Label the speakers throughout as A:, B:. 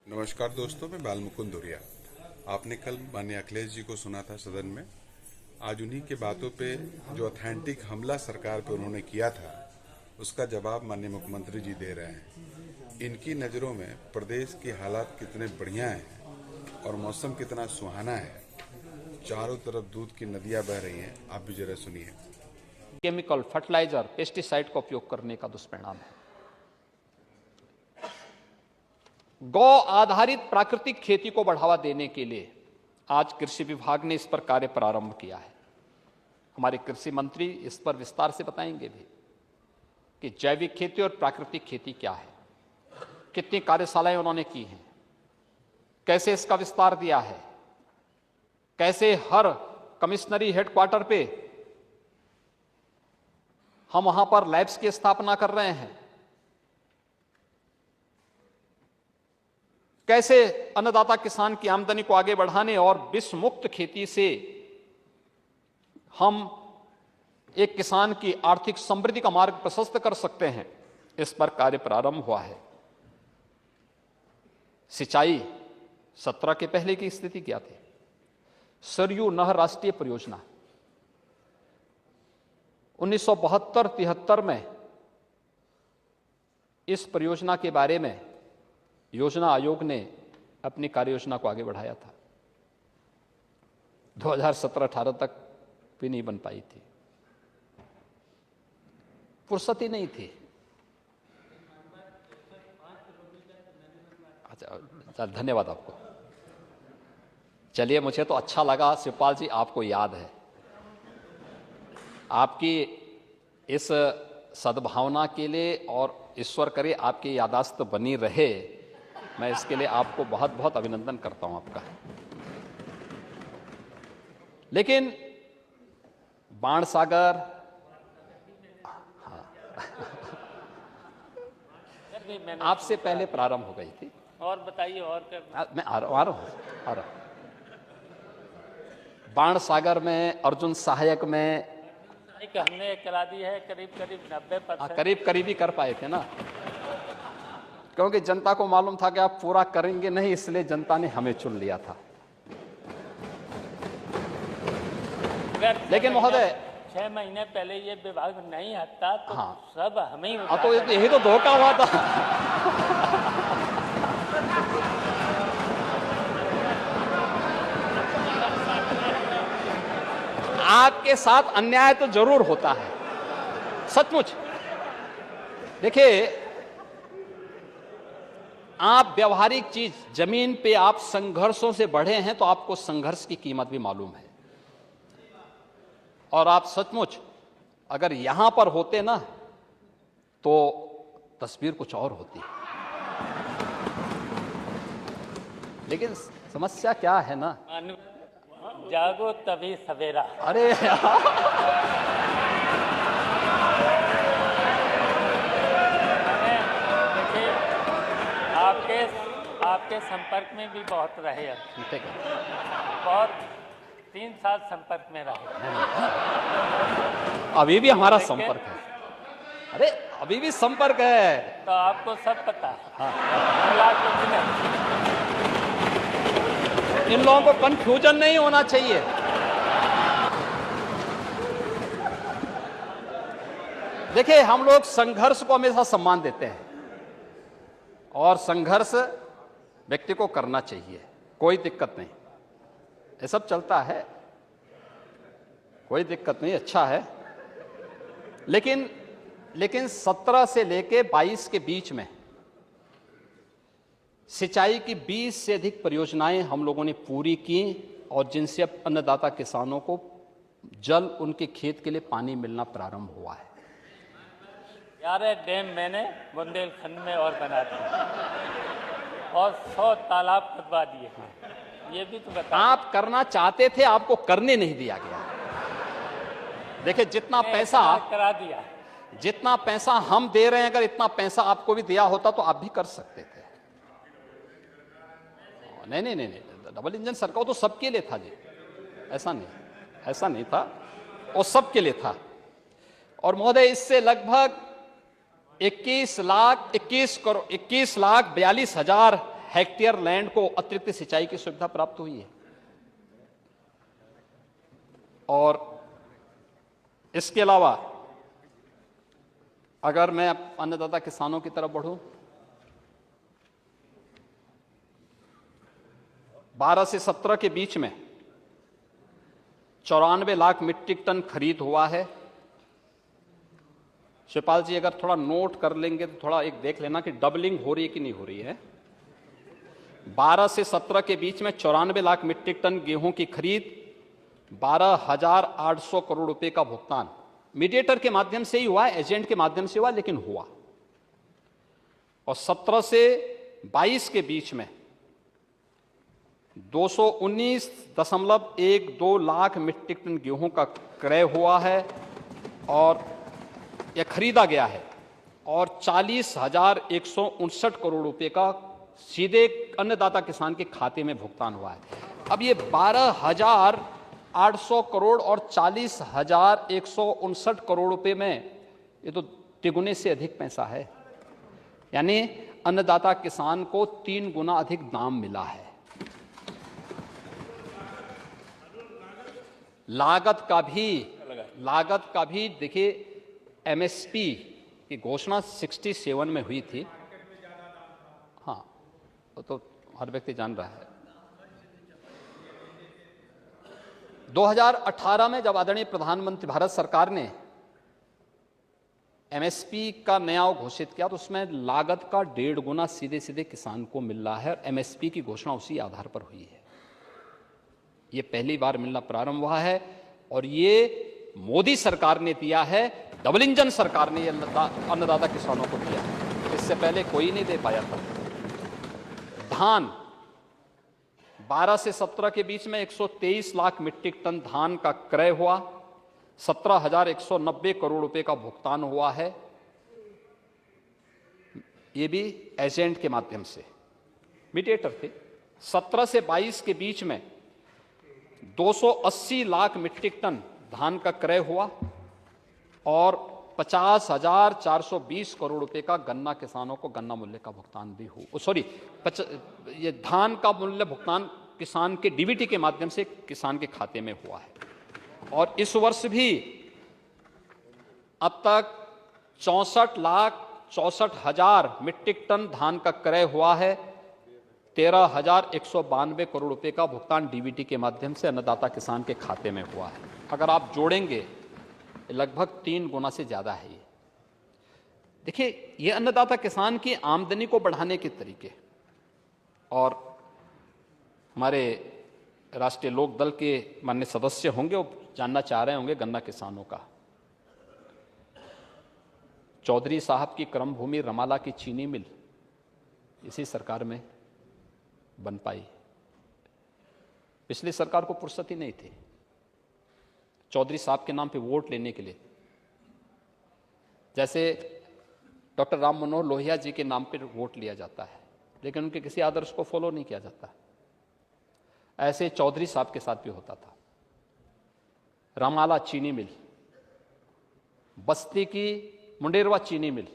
A: नमस्कार दोस्तों, मैं बाल मुकुंद धुरिया। आपने कल माननीय अखिलेश जी को सुना था सदन में। आज उन्हीं के बातों पे जो ऑथेंटिक हमला सरकार पे उन्होंने किया था, उसका जवाब माननीय मुख्यमंत्री जी दे रहे हैं। इनकी नज़रों में प्रदेश के हालात कितने बढ़िया हैं और मौसम कितना सुहाना है। चारों तरफ दूध की नदियां बह रही हैं। आप भी जरा सुनिए।
B: केमिकल, फर्टिलाइजर, पेस्टिसाइड का उपयोग करने का दुष्परिणाम है। गौ आधारित प्राकृतिक खेती को बढ़ावा देने के लिए आज कृषि विभाग ने इस पर कार्य प्रारंभ किया है। हमारे कृषि मंत्री इस पर विस्तार से बताएंगे भी कि जैविक खेती और प्राकृतिक खेती क्या है, कितनी कार्यशालाएं उन्होंने की हैं, कैसे इसका विस्तार दिया है, कैसे हर कमिश्नरी हेडक्वार्टर पे हम वहां पर लैब्स की स्थापना कर रहे हैं, कैसे अन्नदाता किसान की आमदनी को आगे बढ़ाने और विष मुक्त खेती से हम एक किसान की आर्थिक समृद्धि का मार्ग प्रशस्त कर सकते हैं, इस पर कार्य प्रारंभ हुआ है। सिंचाई 17 के पहले की स्थिति क्या थी? सरयू नहर राष्ट्रीय परियोजना 1972-73 में इस परियोजना के बारे में योजना आयोग ने अपनी कार्य योजना को आगे बढ़ाया था। 2017-18 तक भी नहीं बन पाई थी, फुर्सत ही नहीं थी। अच्छा, धन्यवाद आपको। चलिए, मुझे तो अच्छा लगा शिवपाल जी, आपको याद है। आपकी इस सद्भावना के लिए और ईश्वर करे आपकी यादाश्त बनी रहे, मैं इसके लिए आपको बहुत बहुत अभिनंदन करता हूं आपका। लेकिन बाणसागर, हाँ, आपसे पहले प्रारंभ हो गई थी।
C: और बताइए, और
B: मैं आ रहा हूं। बाणसागर में, अर्जुन सहायक में
C: हमने करा दी है करीब 90%।
B: करीब ही कर पाए थे ना, क्योंकि जनता को मालूम था कि आप पूरा करेंगे नहीं, इसलिए जनता ने हमें चुन लिया था। लेकिन महोदय,
C: 6 महीने पहले ये विभाग नहीं हटता तो
B: हाँ,
C: सब हमें ही
B: तो यही तो धोखा हुआ था। आपके साथ अन्याय तो जरूर होता है, सचमुच। देखिए, आप व्यवहारिक चीज, जमीन पे आप संघर्षों से बढ़े हैं तो आपको संघर्ष की कीमत भी मालूम है। और आप सचमुच अगर यहां पर होते ना तो तस्वीर कुछ और होती। लेकिन समस्या क्या है ना,
C: जागो तभी सवेरा।
B: अरे
C: आपके संपर्क में भी बहुत रहे हैं, बहुत 3 साल संपर्क में रहे।
B: अभी भी हमारा संपर्क है। अरे अभी भी संपर्क है,
C: तो आपको सब पता है।
B: हाँ। इन लोगों को कंफ्यूजन नहीं होना चाहिए। देखिए, हम लोग संघर्ष को हमेशा सम्मान देते हैं और संघर्ष व्यक्ति को करना चाहिए, कोई दिक्कत नहीं, ये सब चलता है, कोई दिक्कत नहीं, अच्छा है। लेकिन 17 से लेके 22 के बीच में सिंचाई की 20 से अधिक परियोजनाएं हम लोगों ने पूरी की, और जिनसे अब अन्नदाता किसानों को जल, उनके खेत के लिए पानी मिलना प्रारंभ हुआ है।
C: 11 डैम मैंने बुंदेलखंड में और बना दिए और 100 तालाब खुदवा दिए। ये भी तो बता।
B: आप करना चाहते थे, आपको करने नहीं दिया गया। देखिए, जितना पैसा
C: करा दिया,
B: जितना पैसा हम दे रहे हैं, अगर इतना पैसा आपको भी दिया होता तो आप भी कर सकते थे। नहीं, डबल इंजन सरकार तो सबके लिए था जी, ऐसा नहीं था, वो सबके लिए था। और महोदय, इससे लगभग 21 लाख 42,000 हेक्टेयर लैंड को अतिरिक्त सिंचाई की सुविधा प्राप्त हुई है। और इसके अलावा अगर मैं अन्नदाता किसानों की तरफ बढ़ूं, 12 से 17 के बीच में 94 लाख मीट्रिक टन खरीद हुआ है। शिवपाल जी अगर थोड़ा नोट कर लेंगे तो थोड़ा एक देख लेना कि डबलिंग हो रही है कि नहीं हो रही है। 12 से 17 के बीच में 94 लाख मीट्रिक टन गेहूं की खरीद, 12,800 करोड़ रुपए का भुगतान मीडिएटर के माध्यम से ही हुआ, एजेंट के माध्यम से हुआ, लेकिन हुआ। और 17 से 22 के बीच में 219.12 लाख मीट्रिक टन गेहूं का क्रय हुआ है और यह खरीदा गया है, और 40,159 करोड़ रुपए का सीधे अन्नदाता किसान के खाते में भुगतान हुआ है। अब ये 12,800 करोड़ और 40,159 करोड़ रुपए में ये तो तिगुने से अधिक पैसा है। यानी अन्नदाता किसान को 3 गुना अधिक दाम मिला है। लागत का भी देखिए, एमएसपी की घोषणा 67 में हुई थी। हाँ, वो तो हर व्यक्ति जान रहा है। 2018 में जब आदरणीय प्रधानमंत्री भारत सरकार ने एमएसपी का नया घोषित किया तो उसमें लागत का 1.5 गुना सीधे सीधे किसान को मिल रहा है, और एमएसपी की घोषणा उसी आधार पर हुई है। ये पहली बार मिलना प्रारंभ हुआ है, और ये मोदी सरकार ने दिया है, डबल इंजन सरकार ने ये अन्नदाता किसानों को दिया। इससे पहले कोई नहीं दे पाया था। धान 12 से 17 के बीच में 123 लाख मीट्रिक टन धान का क्रय हुआ, 17,190 करोड़ रुपए का भुगतान हुआ है, ये भी एजेंट के माध्यम से, मीडिएटर थे। 17 से 22 के बीच में 280 लाख मीट्रिक टन धान का क्रय हुआ और 50,420 करोड़ रुपए का गन्ना किसानों को गन्ना मूल्य का भुगतान भी हुआ। ये धान का मूल्य भुगतान किसान के डीबीटी के माध्यम से किसान के खाते में हुआ है। और इस वर्ष भी अब तक 64,64,000 मीट्रिक टन धान का क्रय हुआ है, 13,192 करोड़ रुपए का भुगतान डीबीटी के माध्यम से अन्नदाता किसान के खाते में हुआ है। अगर आप जोड़ेंगे लगभग 3 गुना से ज्यादा है ये। देखिए, ये अन्नदाता किसान की आमदनी को बढ़ाने के तरीके, और हमारे राष्ट्रीय लोक दल के माननीय सदस्य होंगे, वो जानना चाह रहे होंगे गन्ना किसानों का। चौधरी साहब की क्रमभूमि रमाला की चीनी मिल इसी सरकार में बन पाई। पिछली सरकार को फुर्सत ही नहीं थी चौधरी साहब के नाम पे वोट लेने के लिए। जैसे डॉक्टर राम मनोहर लोहिया जी के नाम पे वोट लिया जाता है, लेकिन उनके किसी आदर्श को फॉलो नहीं किया जाता। ऐसे चौधरी साहब के साथ भी होता था। रमाला चीनी मिल, बस्ती की मुंडेरवा चीनी मिल,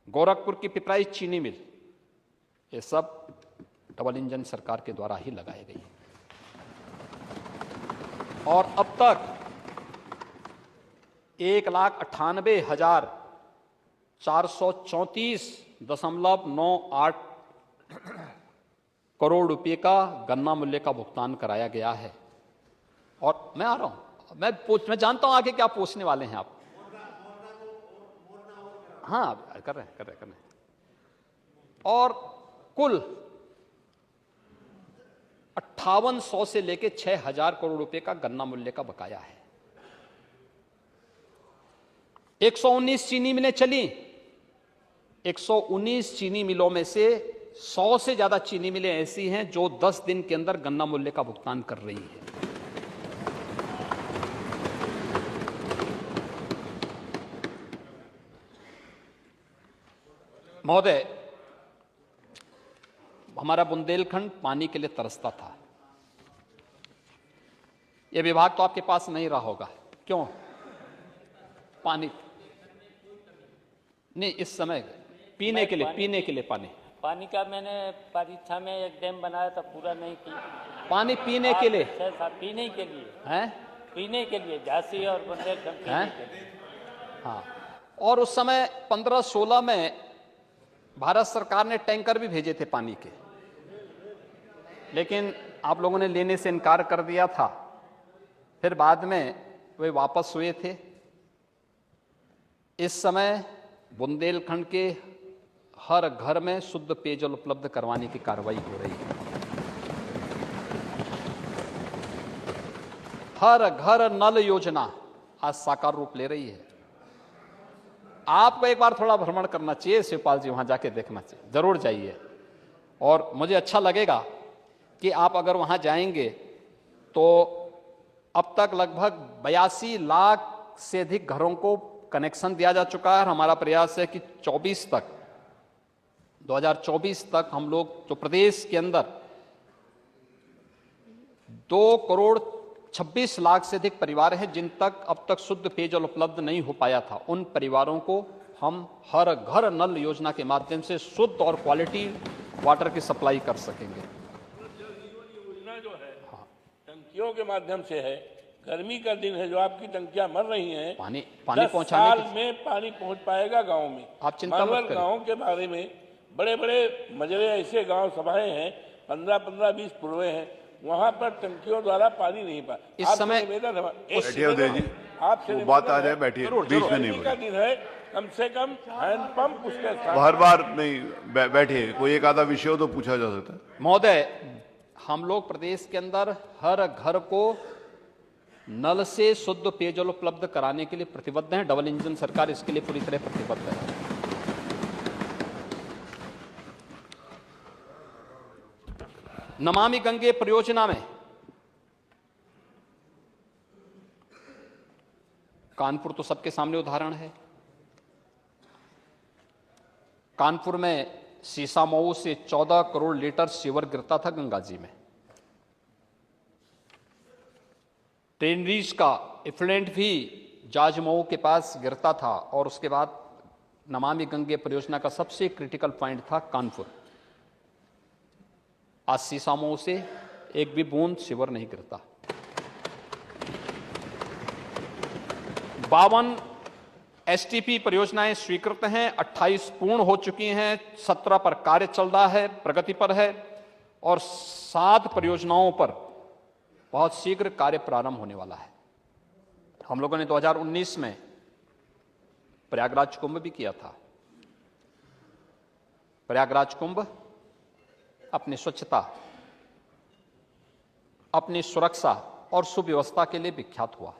B: गोरखपुर की पिपराई चीनी मिल, ये सब डबल इंजन सरकार के द्वारा ही लगाई गई। और अब तक 1,98,434.98 करोड़ रुपए का गन्ना मूल्य का भुगतान कराया गया है। और मैं आ रहा हूं, मैं जानता हूं आगे क्या पूछने वाले हैं आप। हाँ, कर रहे हैं। और कुल 5800 से लेके 6,000 करोड़ रुपए का गन्ना मूल्य का बकाया है। 119 चीनी मिलें चली। 119 चीनी मिलों में से 100 से ज्यादा चीनी मिलें ऐसी हैं जो 10 दिन के अंदर गन्ना मूल्य का भुगतान कर रही है। महोदय, हमारा बुंदेलखंड पानी के लिए तरसता था। यह विभाग तो आपके पास नहीं रहा होगा, क्यों? पानी नहीं, इस समय पीने के लिए पानी।
C: पानी का मैंने परीक्षा में एक डैम बनाया था, पूरा नहीं किया।
B: पानी पीने के लिए
C: 6-7 पीने के लिए,
B: हैं?
C: पीने के लिए झांसी और बुंदेलखंड पीने
B: हैं?
C: के लिए।
B: हाँ, और उस समय 15-16 में भारत सरकार ने टैंकर भी भेजे थे पानी के, लेकिन आप लोगों ने लेने से इनकार कर दिया था। फिर बाद में वे वापस हुए थे। इस समय बुंदेलखंड के हर घर में शुद्ध पेयजल उपलब्ध करवाने की कार्रवाई हो रही है। हर घर नल योजना आज साकार रूप ले रही है। आपको एक बार थोड़ा भ्रमण करना चाहिए शिवपाल जी, वहां जाके देखना चाहिए, जरूर जाइए। और मुझे अच्छा लगेगा कि आप अगर वहां जाएंगे तो अब तक लगभग 82 लाख से अधिक घरों को कनेक्शन दिया जा चुका है। हमारा प्रयास है कि 2024 तक हम लोग जो प्रदेश के अंदर 2,26,00,000 से अधिक परिवार हैं जिन तक अब तक शुद्ध पेयजल उपलब्ध नहीं हो पाया था, उन परिवारों को हम हर घर नल योजना के माध्यम से शुद्ध और क्वालिटी वाटर की सप्लाई कर सकेंगे।
D: योजना जो है टंकियों के माध्यम से है। गर्मी का दिन है, जो आपकी टंकियां मर रही हैं,
B: पानी
D: 10
B: पहुंचाने
D: साल में पानी पहुंच पाएगा गांव में।
B: आप चिंता मत करिए।
D: गांव के बारे में बड़े बड़े मजरे ऐसे गांव सभाएं हैं, 15-20 पूर्वे हैं, वहां पर टंकियों द्वारा पानी नहीं पा।
B: इस समय
D: बैठिए उदय जी, आपसे
E: वो बात आ जाए, बैठिए, बीच में नहीं
D: का दिन है, कम से कम हैंडपंप उसके साथ।
E: हर बार नहीं बैठिए, कोई एक आधा विषय हो तो पूछा जा सकता है।
B: महोदय, हम लोग प्रदेश के अंदर हर घर को नल से शुद्ध पेयजल उपलब्ध कराने के लिए प्रतिबद्ध हैं। डबल इंजन सरकार इसके लिए पूरी तरह प्रतिबद्ध है। नमामि गंगे परियोजना में कानपुर तो सबके सामने उदाहरण है। कानपुर में सीसामऊ से 14 करोड़ लीटर सीवर गिरता था गंगा जी में। टेनरीज का इफ्लुएंट भी जाजमऊ के पास गिरता था, और उसके बाद नमामि गंगे परियोजना का सबसे क्रिटिकल पॉइंट था कानपुर। आज सीसामऊ से एक भी बूंद सीवर नहीं गिरता। 52 एसटीपी परियोजनाएं स्वीकृत हैं, 28 पूर्ण हो चुकी हैं, 17 पर कार्य चल रहा है, प्रगति पर है, और 7 परियोजनाओं पर बहुत शीघ्र कार्य प्रारंभ होने वाला है। हम लोगों ने 2019 में प्रयागराज कुंभ भी किया था। प्रयागराज कुंभ अपनी स्वच्छता, अपनी सुरक्षा और सुव्यवस्था के लिए विख्यात हुआ।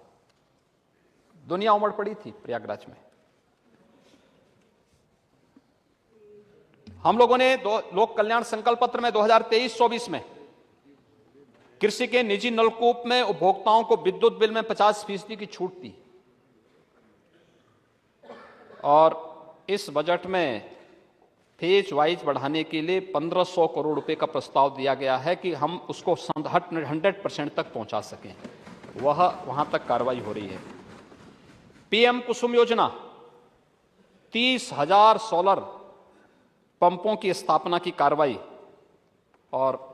B: दुनिया उमड़ पड़ी थी प्रयागराज में। हम लोगों ने लोक कल्याण संकल्प पत्र में 2023-24 में कृषि के निजी नलकूप में उपभोक्ताओं को विद्युत बिल में 50% की छूट दी, और इस बजट में फेज वाइज बढ़ाने के लिए 1500 करोड़ रुपए का प्रस्ताव दिया गया है कि हम उसको 100% तक पहुंचा सकें। वहां तक कार्रवाई हो रही है। पीएम कुसुम योजना, 30,000 सोलर पंपों की स्थापना की कार्रवाई, और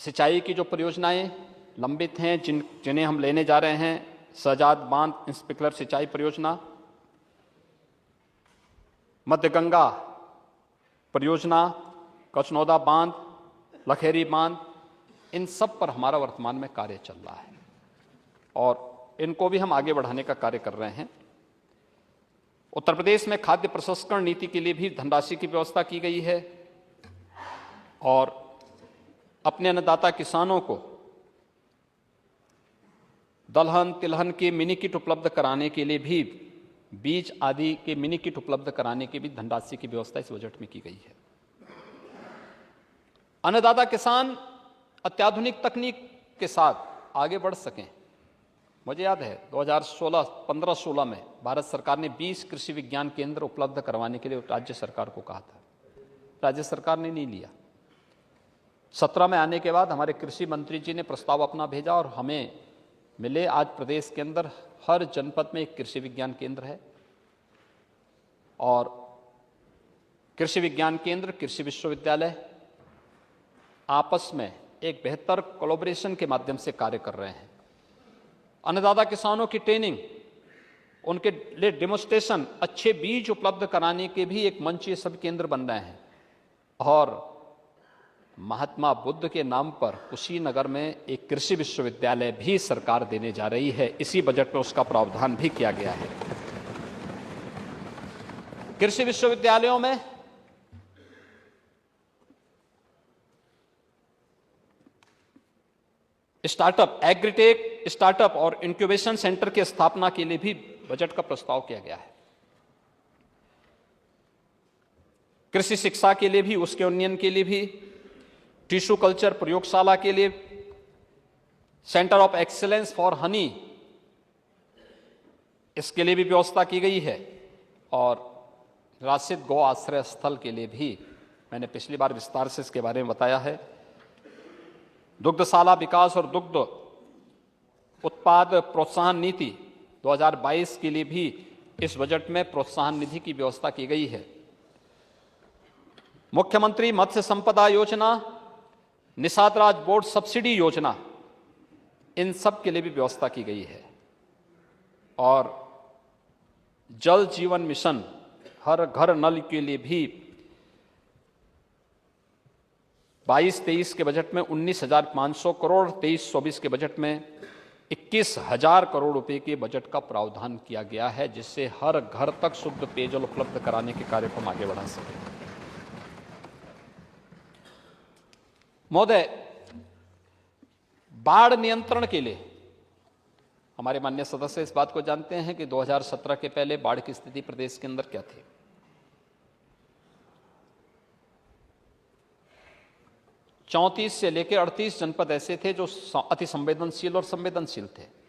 B: सिंचाई की जो परियोजनाएं लंबित हैं जिन्हें हम लेने जा रहे हैं, शहजाद बांध स्प्रिंकलर सिंचाई परियोजना, मध्य गंगा परियोजना, कचनौदा बांध, लखेरी बांध, इन सब पर हमारा वर्तमान में कार्य चल रहा है, और इनको भी हम आगे बढ़ाने का कार्य कर रहे हैं। उत्तर प्रदेश में खाद्य प्रसंस्करण नीति के लिए भी धनराशि की व्यवस्था की गई है, और अपने अन्नदाता किसानों को दलहन तिलहन के मिनी किट उपलब्ध कराने के लिए भी, बीज आदि के मिनी किट उपलब्ध कराने की भी धनराशि की व्यवस्था इस बजट में की गई है। अन्नदाता किसान अत्याधुनिक तकनीक के साथ आगे बढ़ सकें। मुझे याद है 2015-16 में भारत सरकार ने 20 कृषि विज्ञान केंद्र उपलब्ध करवाने के लिए राज्य सरकार को कहा था। राज्य सरकार ने नहीं लिया। 17 में आने के बाद हमारे कृषि मंत्री जी ने प्रस्ताव अपना भेजा, और हमें मिले। आज प्रदेश के अंदर हर जनपद में एक कृषि विज्ञान केंद्र है, और कृषि विज्ञान केंद्र, कृषि विश्वविद्यालय आपस में एक बेहतर कोलैबोरेशन के माध्यम से कार्य कर रहे हैं। अन्नदाता किसानों की ट्रेनिंग, उनके लिए डेमोन्स्ट्रेशन, अच्छे बीज उपलब्ध कराने के भी एक मंच ये सब केंद्र बन रहे हैं। और महात्मा बुद्ध के नाम पर कुशीनगर में एक कृषि विश्वविद्यालय भी सरकार देने जा रही है। इसी बजट में उसका प्रावधान भी किया गया है। कृषि विश्वविद्यालयों में स्टार्टअप, एग्रीटेक स्टार्टअप और इंक्यूबेशन सेंटर की स्थापना के लिए भी बजट का प्रस्ताव किया गया है। कृषि शिक्षा के लिए भी, उसके उन्नयन के लिए भी, टिश्यू कल्चर प्रयोगशाला के लिए, centre of excellence for Honey, इसके लिए भी व्यवस्था की गई है। और राशिद गौ आश्रय स्थल के लिए भी मैंने पिछली बार विस्तार से इसके बारे में बताया है। दुग्धशाला विकास और दुग्ध उत्पाद प्रोत्साहन नीति 2022 के लिए भी इस बजट में प्रोत्साहन निधि की व्यवस्था की गई है। मुख्यमंत्री मत्स्य संपदा योजना, निषाद राज बोर्ड सब्सिडी योजना, इन सब के लिए भी व्यवस्था की गई है। और जल जीवन मिशन, हर घर नल के लिए भी 22-23 के बजट में 19,500 करोड़, 23-24 के बजट में 21,000 करोड़ रुपए के बजट का प्रावधान किया गया है, जिससे हर घर तक शुद्ध पेयजल उपलब्ध कराने के कार्य को हम आगे बढ़ा सकें। महोदय, बाढ़ नियंत्रण के लिए हमारे माननीय सदस्य इस बात को जानते हैं कि 2017 के पहले बाढ़ की स्थिति प्रदेश के अंदर क्या थी। 34 से लेकर 38 जनपद ऐसे थे जो अति संवेदनशील और संवेदनशील थे।